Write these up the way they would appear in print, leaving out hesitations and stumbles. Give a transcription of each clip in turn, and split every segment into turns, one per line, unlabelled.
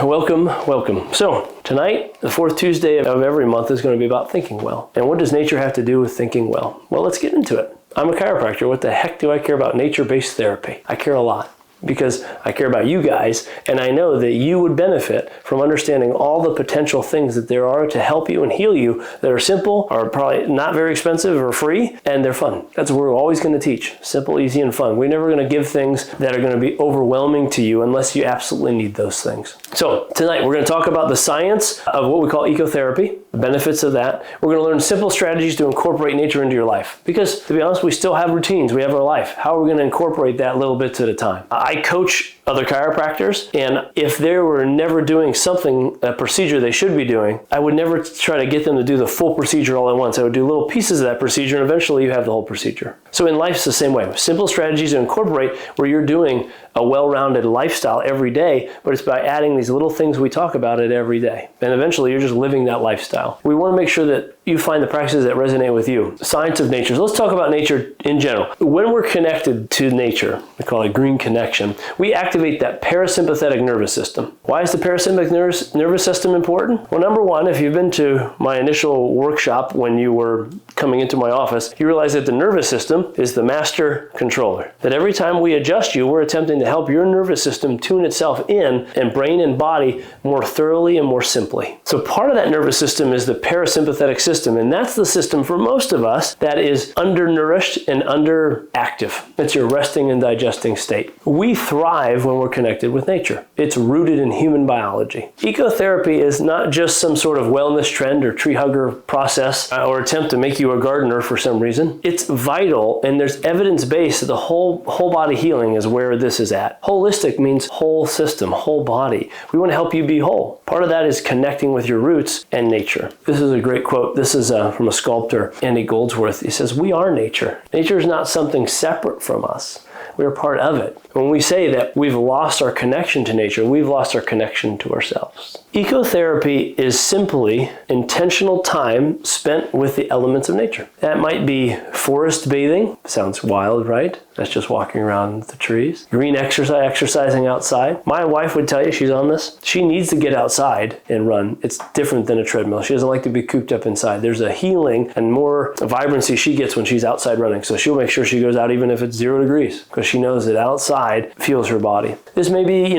welcome. So tonight, the fourth Tuesday of every month is going to be about thinking well. And what does nature have to do with thinking well? Well, let's get into it. I'm a chiropractor. What the heck do I care about nature-based therapy? I care a lot, because I care about you guys, and I know that you would benefit from understanding all the potential things that there are to help you and heal you that are simple, are probably not very expensive or free, and they're fun. That's what we're always going to teach. Simple, easy, and fun. We're never going to give things that are going to be overwhelming to you unless you absolutely need those things. So tonight we're going to talk about the science of what we call ecotherapy, the benefits of that. We're going to learn simple strategies to incorporate nature into your life. Because to be honest, we still have routines. We have our life. How are we going to incorporate that little bit at a time? I coach other chiropractors, and if they were never doing something, a procedure they should be doing, I would never try to get them to do the full procedure all at once. I would do little pieces of that procedure, and eventually you have the whole procedure. So in life, it's the same way. Simple strategies to incorporate where you're doing a well-rounded lifestyle every day, but it's by adding these little things we talk about it every day. And eventually you're just living that lifestyle. We want to make sure that you find the practices that resonate with you. Science of nature. So let's talk about nature in general. When we're connected to nature, we call it green connection, we activate that parasympathetic nervous system. Why is the parasympathetic nervous system important? Well, number one, if you've been to my initial workshop when you were coming into my office, you realize that the nervous system is the master controller. That every time we adjust you, we're attempting to help your nervous system tune itself in and brain and body more thoroughly and more simply. So part of that nervous system is the parasympathetic system, and that's the system for most of us that is undernourished and underactive. It's your resting and digesting state. We thrive when we're connected with nature. It's rooted in human biology. Ecotherapy is not just some sort of wellness trend or tree hugger process or attempt to make you a gardener for some reason. It's vital, and there's evidence-based that the whole body healing is where this is at. Holistic means whole system, whole body. We want to help you be whole. Part of that is connecting with your roots and nature. This is a great quote. This is from a sculptor, Andy Goldsworth. He says, "We are nature. Nature is not something separate from us. We are part of it." When we say that we've lost our connection to nature, we've lost our connection to ourselves. Ecotherapy is simply intentional time spent with the elements of nature. That might be forest bathing. Sounds wild, right? That's just walking around the trees. Green exercising outside. My wife would tell you, she's on this, she needs to get outside and run. It's different than a treadmill. She doesn't like to be cooped up inside. There's a healing and more vibrancy she gets when she's outside running. So she'll make sure she goes out even if it's 0 degrees, because she knows that outside fuels her body. This may be,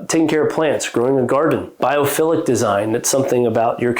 taking care of plants, growing a garden, biophilic design. That's something about your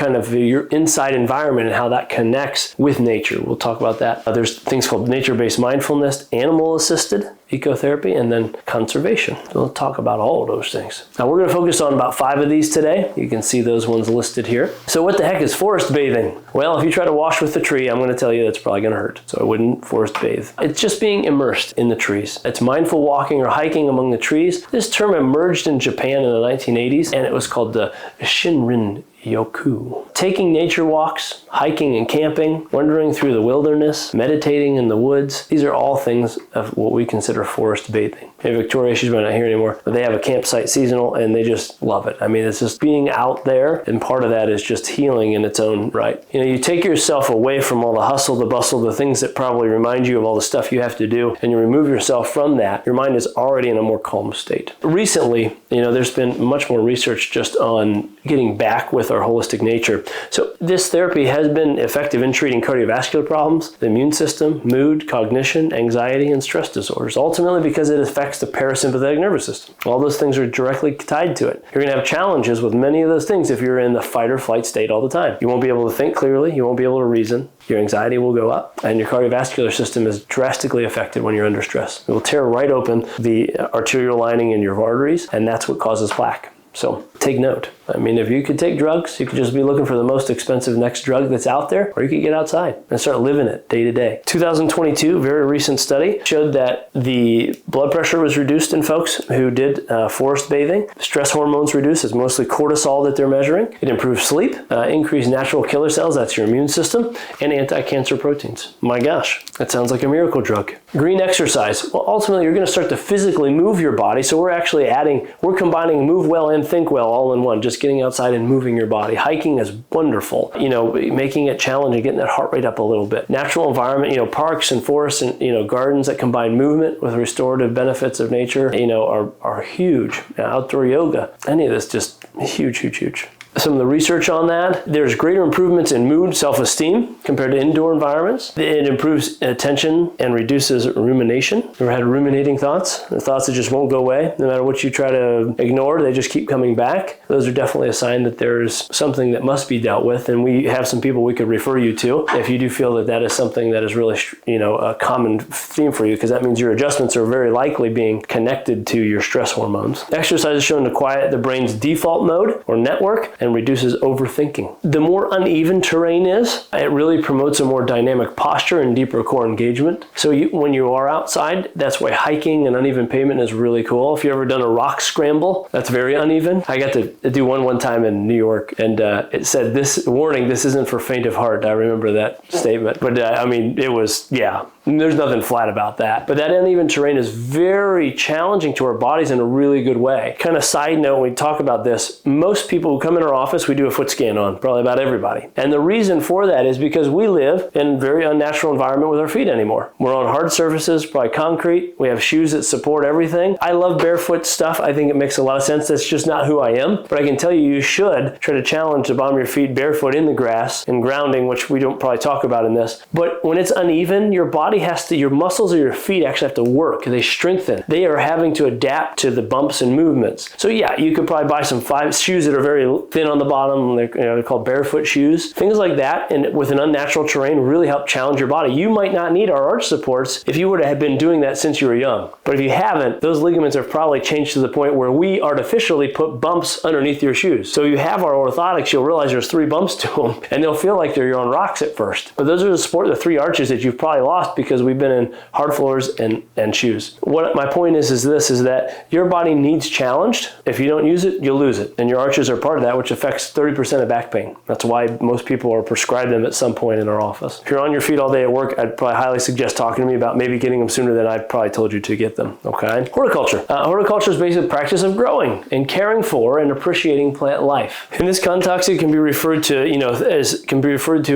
inside environment and how that connects with nature. We'll talk about that. There's things called nature-based mindfulness, animal-assisted ecotherapy, and then conservation. So we'll talk about all of those things. Now we're going to focus on about 5 of these today. You can see those ones listed here. So what the heck is forest bathing? Well, if you try to wash with the tree, I'm going to tell you that's probably going to hurt. So I wouldn't forest bathe. It's just being immersed in the trees. It's mindful walking or hiking among the trees. This term emerged in Japan in the 1980s, and it was called the Shinrin Yoku. Taking nature walks, hiking and camping, wandering through the wilderness, meditating in the woods. These are all things of what we consider forest bathing. Hey, Victoria, she's not here anymore, but they have a campsite seasonal and they just love it. I mean, it's just being out there, and part of that is just healing in its own right. You take yourself away from all the hustle, the bustle, the things that probably remind you of all the stuff you have to do, and you remove yourself from that, your mind is already in a more calm state. Recently, there's been much more research just on getting back with our holistic nature. So this therapy has been effective in treating cardiovascular problems, the immune system, mood, cognition, anxiety, and stress disorders, ultimately because it affects the parasympathetic nervous system. All those things are directly tied to it. You're going to have challenges with many of those things if you're in the fight or flight state all the time. You won't be able to think clearly, you won't be able to reason, your anxiety will go up, and your cardiovascular system is drastically affected when you're under stress. It will tear right open the arterial lining in your arteries, and that's what causes plaque. So take note. I mean, if you could take drugs, you could just be looking for the most expensive next drug that's out there, or you could get outside and start living it day to day. 2022, very recent study, showed that the blood pressure was reduced in folks who did forest bathing. Stress hormones reduced. It's mostly cortisol that they're measuring. It improves sleep, increased natural killer cells, that's your immune system, and anti-cancer proteins. My gosh, that sounds like a miracle drug. Green exercise. Well, ultimately, you're going to start to physically move your body, so we're combining move well and think well all in one. Just just getting outside and moving your body. Hiking is wonderful. Making it challenging, getting that heart rate up a little bit. Natural environment, parks and forests and, gardens that combine movement with restorative benefits of nature, are huge. Outdoor yoga, any of this, just huge, huge, huge. Some of the research on that, there's greater improvements in mood, self-esteem compared to indoor environments. It improves attention and reduces rumination. Ever had ruminating thoughts? The thoughts that just won't go away. No matter what you try to ignore, they just keep coming back. Those are definitely a sign that there's something that must be dealt with. And we have some people we could refer you to if you do feel that that is something that is really, a common theme for you, because that means your adjustments are very likely being connected to your stress hormones. Exercise is shown to quiet the brain's default mode or network and reduces overthinking. The more uneven terrain is, it really promotes a more dynamic posture and deeper core engagement. So when you are outside, that's why hiking and uneven pavement is really cool. If you've ever done a rock scramble, that's very uneven. I got to do one time in New York, and it said, this warning, this isn't for faint of heart. I remember that statement. But it was, there's nothing flat about that. But that uneven terrain is very challenging to our bodies in a really good way. Kind of side note, when we talk about this, most people who come in our office, we do a foot scan on, probably about everybody. And the reason for that is because we live in a very unnatural environment with our feet anymore. We're on hard surfaces, probably concrete. We have shoes that support everything. I love barefoot stuff. I think it makes a lot of sense. That's just not who I am. But I can tell you, you should try to challenge the bottom of your feet barefoot in the grass and grounding, which we don't probably talk about in this. But when it's uneven, your body your muscles of your feet actually have to work. They strengthen. They are having to adapt to the bumps and movements. So you could probably buy some shoes that are very thin on the bottom. They're called barefoot shoes. Things like that, and with an unnatural terrain, really help challenge your body. You might not need our arch supports if you would have been doing that since you were young. But if you haven't, those ligaments have probably changed to the point where we artificially put bumps underneath your shoes. So you have our orthotics, you'll realize there's 3 bumps to them, and they'll feel like you're on rocks at first. But those are the 3 arches that you've probably lost because we've been in hard floors and shoes. What my point is that your body needs challenged. If you don't use it, you'll lose it. And your arches are part of that, which affects 30% of back pain. That's why most people are prescribed them at some point in our office. If you're on your feet all day at work, I'd probably highly suggest talking to me about maybe getting them sooner than I probably told you to get them, okay? Horticulture. Horticulture is basically the practice of growing and caring for and appreciating plant life. In this context, it can be referred to,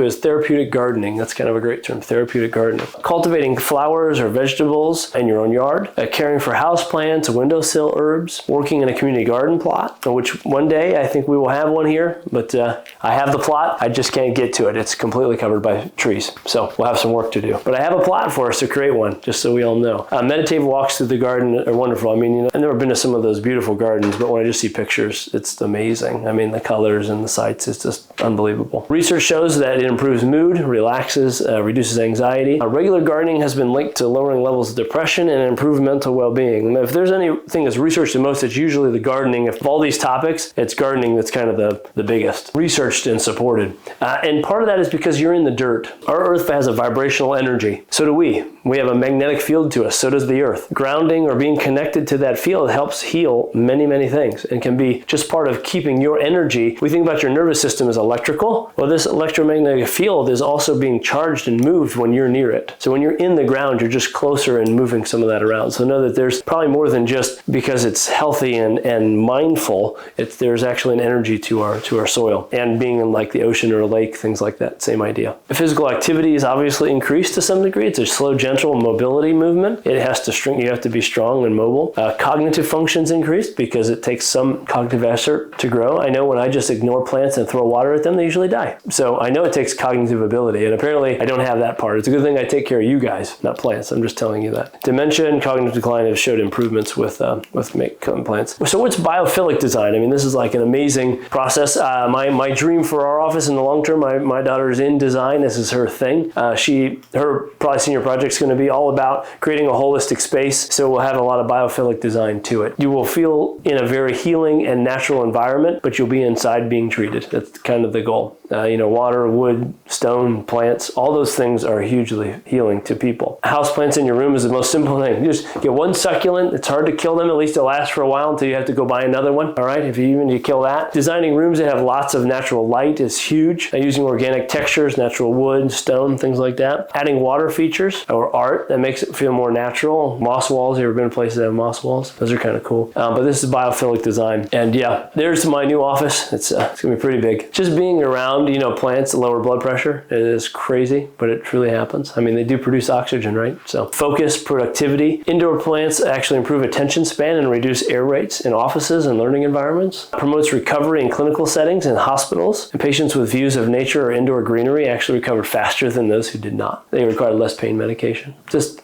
as therapeutic gardening. That's kind of a great term, therapeutic gardening. Cultivating flowers or vegetables in your own yard, caring for houseplants, windowsill herbs, working in a community garden plot, which one day I think we will have one here, but I have the plot, I just can't get to it. It's completely covered by trees, so we'll have some work to do. But I have a plot for us to create one, just so we all know. Meditative walks through the garden are wonderful. I've never been to some of those beautiful gardens, but when I just see pictures, it's amazing. The colors and the sights, it's just unbelievable. Research shows that it improves mood, relaxes, reduces anxiety. Regular gardening has been linked to lowering levels of depression and improved mental well-being. If there's anything that's researched the most, it's usually the gardening. Of all these topics, it's gardening that's kind of the biggest. Researched and supported. And part of that is because you're in the dirt. Our earth has a vibrational energy. So do we. We have a magnetic field to us. So does the earth. Grounding or being connected to that field helps heal many, many things and can be just part of keeping your energy. We think about your nervous system as electrical. Well, this electromagnetic field is also being charged and moved when you're near it. So when you're in the ground, you're just closer and moving some of that around. So know that there's probably more than just because it's healthy and mindful. There's actually an energy to our soil, and being in like the ocean or a lake, things like that, same idea. Physical activity is obviously increased to some degree. It's a slow, gentle mobility movement. You have to be strong and mobile. Cognitive functions increased because it takes some cognitive effort to grow. I know when I just ignore plants and throw water at them, they usually die. So I know it takes cognitive ability, and apparently I don't have that part. It's a good thing I take care of you guys, not plants. I'm just telling you that. Dementia and cognitive decline have showed improvements with plants. So what's biophilic design? This is like an amazing process. My dream for our office in the long term, my daughter is in design. This is her thing. Her probably senior project is going to be all about creating a holistic space. So we'll have a lot of biophilic design to it. You will feel in a very healing and natural environment, but you'll be inside being treated. That's kind of the goal. Water, wood, stone, plants, all those things are hugely healing. appealing to people. Houseplants in your room is the most simple thing. You just get one succulent. It's hard to kill them. At least it'll last for a while until you have to go buy another one. All right, if you kill that. Designing rooms that have lots of natural light is huge. Using organic textures, natural wood, stone, things like that. Adding water features or art that makes it feel more natural. Moss walls. You ever been to places that have moss walls? Those are kind of cool. But this is biophilic design. And yeah, there's my new office. It's gonna be pretty big. Just being around, plants that lower blood pressure is crazy, but it truly happens. I mean, they do produce oxygen, right? So focus, productivity. Indoor plants actually improve attention span and reduce error rates in offices and learning environments. Promotes recovery in clinical settings in hospitals. And patients with views of nature or indoor greenery actually recover faster than those who did not. They require less pain medication.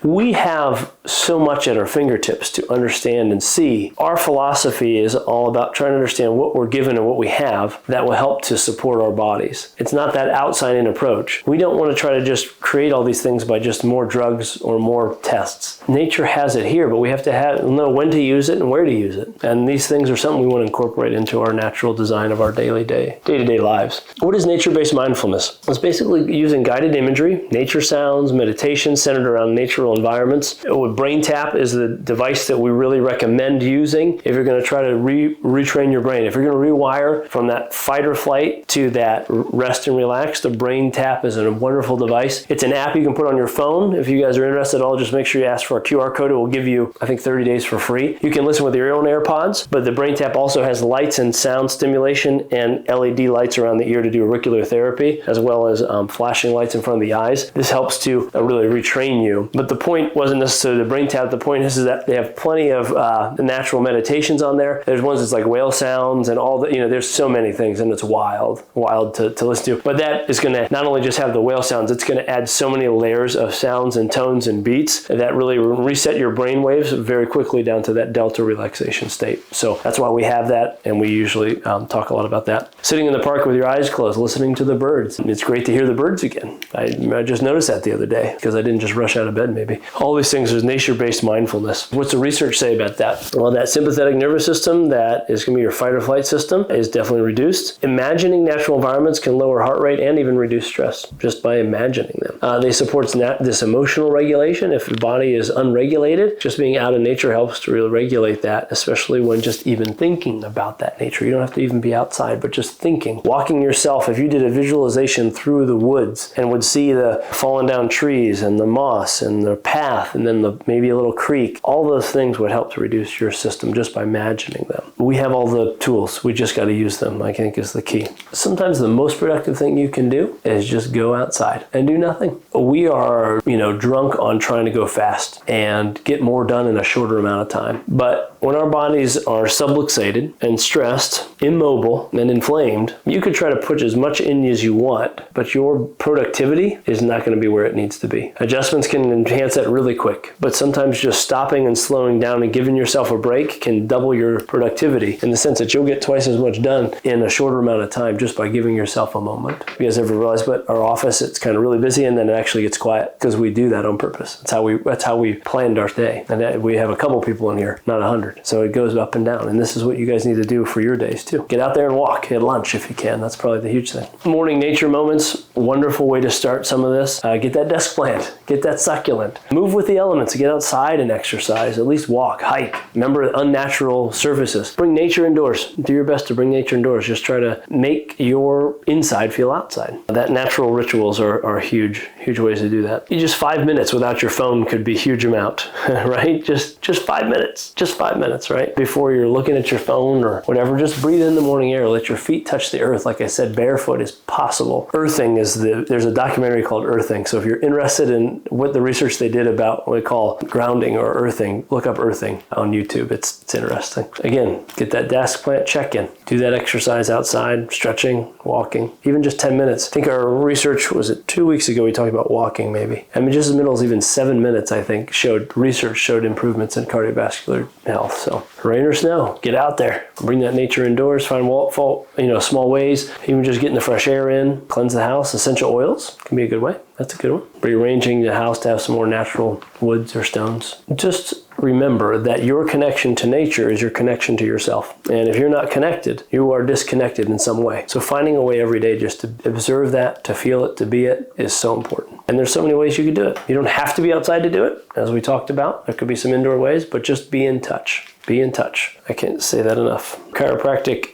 We have so much at our fingertips to understand and see. Our philosophy is all about trying to understand what we're given and what we have that will help to support our bodies. It's not that outside-in approach. We don't want to try to just create all these things by just more drugs or more tests. Nature has it here, but we have to know when to use it and where to use it. And these things are something we want to incorporate into our natural design of our day-to-day lives. What is nature-based mindfulness? It's basically using guided imagery, nature sounds, meditation centered around natural environments. BrainTap is the device that we really recommend using if you're going to try to retrain your brain. If you're going to rewire from that fight or flight to that rest and relax, the BrainTap is a wonderful device. It's an app you can put on your phone. If you guys are interested at all, just make sure you ask for a QR code. It will give you, I think, 30 days for free. You can listen with your own AirPods, but the BrainTap also has lights and sound stimulation and LED lights around the ear to do auricular therapy, as well as flashing lights in front of the eyes. This helps to really retrain you. But the point wasn't necessarily the BrainTap. The point is that they have plenty of natural meditations on there. There's ones that's like whale sounds and all the, there's so many things, and it's wild to listen to. But that is going to not only just have the whale sounds, it's going to add so many layers of sounds and tones and beats that really reset your brain waves very quickly down to that delta relaxation state. So that's why we have that, and we usually talk a lot about that. Sitting in the park with your eyes closed, listening to the birds. It's great to hear the birds again. I just noticed that the other day because I didn't just rush out of bed maybe. All these things is nature-based mindfulness. What's the research say about that? Well, that sympathetic nervous system that is going to be your fight or flight system is definitely reduced. Imagining natural environments can lower heart rate and even reduce stress just by imagining them. They support this emotional regulation. If the body is unregulated, just being out in nature helps to really regulate that, especially when just even thinking about that nature. You don't have to even be outside, but just thinking. Walking yourself, if you did a visualization through the woods and would see the fallen down trees and the moss and the path and then maybe a little creek, all those things would help to reduce your system just by imagining them. We have all the tools. We just got to use them, I think, is the key. Sometimes the most productive thing you can do is just go outside and do nothing. We are, drunk on trying to go fast and get more done in a shorter amount of time. But when our bodies are subluxated and stressed, immobile, and inflamed, you could try to put as much in as you want, but your productivity is not going to be where it needs to be. Adjustments can enhance that really quick, but sometimes just stopping and slowing down and giving yourself a break can double your productivity in the sense that you'll get twice as much done in a shorter amount of time just by giving yourself a moment. You guys ever realize, but our office, it's kind of really busy and then it actually gets quiet because we do that on purpose. That's how we planned our day. And we have a couple people in here, not 100. So it goes up and down. And this is what you guys need to do for your days too. Get out there and walk at lunch if you can. That's probably the huge thing. Morning nature moments, wonderful way to start some of this. Get that desk plant, get that succulent. Move with the elements, get outside and exercise, at least walk, hike. Remember unnatural surfaces. Bring nature indoors. Do your best to bring nature indoors. Just try to make your inside feel outside. That natural rituals are huge ways to do that. Just 5 minutes without your phone could be a huge amount, right? Just 5 minutes, just 5 minutes, right? Before you're looking at your phone or whatever, just breathe in the morning air. Let your feet touch the earth. Like I said, barefoot is possible. Earthing there's a documentary called Earthing. So if you're interested in what the research they did about what we call grounding or earthing, look up Earthing on YouTube. It's interesting. Again, get that desk plant check-in. Do that exercise outside, stretching, walking, even just 10 minutes. I think our research, was it 2 weeks ago, we talked about walking maybe. I mean, just as little as even 7 minutes, I think, research showed improvements in cardiovascular health. So rain or snow, get out there. Bring that nature indoors, find small ways, even just getting the fresh air in, cleanse the house. Essential oils can be a good way. That's a good one. Rearranging the house to have some more natural woods or stones. Just remember that your connection to nature is your connection to yourself. And if you're not connected, you are disconnected in some way. So finding a way every day just to observe that, to feel it, to be it is so important. And there's so many ways you can do it. You don't have to be outside to do it, as we talked about. There could be some indoor ways, but just be in touch. Be in touch. I can't say that enough. Chiropractic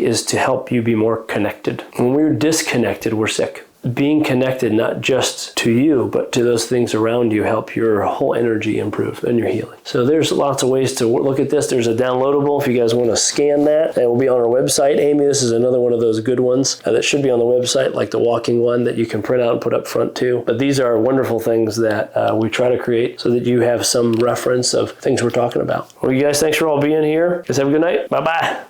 is to help you be more connected. When we're disconnected, we're sick. Being connected not just to you, but to those things around you help your whole energy improve and your healing. So there's lots of ways to look at this. There's a downloadable if you guys want to scan that. It will be on our website. Amy, this is another one of those good ones that should be on the website, like the walking one that you can print out and put up front too. But these are wonderful things that we try to create so that you have some reference of things we're talking about. Well, you guys, thanks for all being here. Guys, have a good night. Bye-bye.